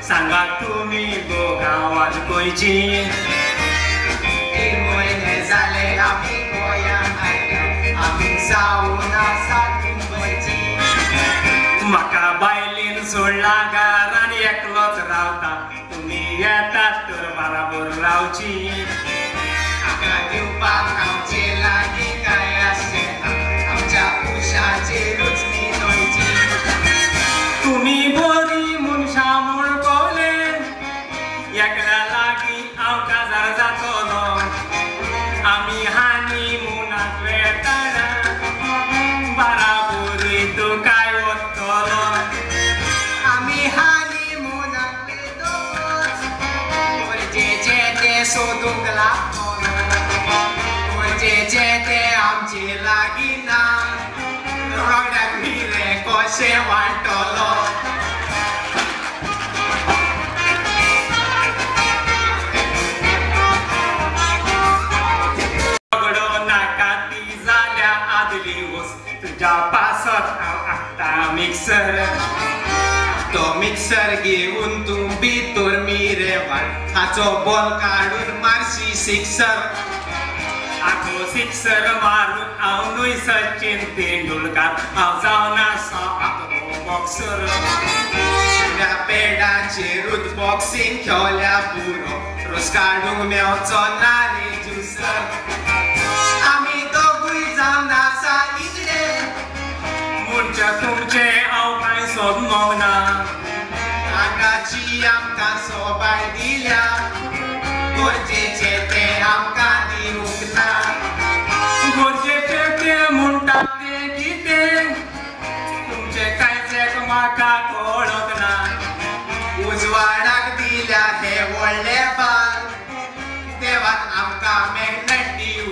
सांगा तुम्ही गोगावात गोंयची 3 म्हयने जाले आमी गोंयांत आयल्या आमी जावन आसात मुंबयची म्हाका बायलेन सोडला घरान एकलोच रावता तुम्ही येतात तर बराबर रावची म्हाका दिवपाक आमचे लागीं काय आसचें ना आमच्या उशाचेरूच न्ही गोंयची तुम्ही बरी मनशां म्हूण कवले एकल्या लागीं हांव काजार जातलो आमी हानी मुनाक वेताना बराबर तुकाय वतलो आमी हानी मुनाक वेतोच गरजेचे ते सोदूंक लागतलो गरजेचे ते आमचे लागीं ना रोगड्याक मिरे कशें वांटतलो झगडो नाका ती जाल्या आदली वस्त तुज्या पासत हांव हाडटा मिक्सर तो मिक्सर घेवन तूं भितर मिरे वाट हाचो बॉल काडून मारशी सिक्सर आगो सिक्सर मारून हांव न्हय सचिन तेंडुलकार हांव जावन आसा आगो बॉक्सर त्या पेडाचेरूच बॉक्सिंग खेळल्या पुरो रोस काडूंक मेवचो ना रे ज्युसर आमी दोगूय जावन आसा इजडे म्हणचे तुमचे हांव कांय सोदमोग ना नाकाची आमकां सोबाय दिल्या गरजेचे ते आमकां दिवंक ना गरजेचे ते म्हणटात ते कितें तुमचे कांयच म्हाका कळत ना उजवाडाक दिल्या हे व्हडले बाल देवान आमकां मेहनत दिवं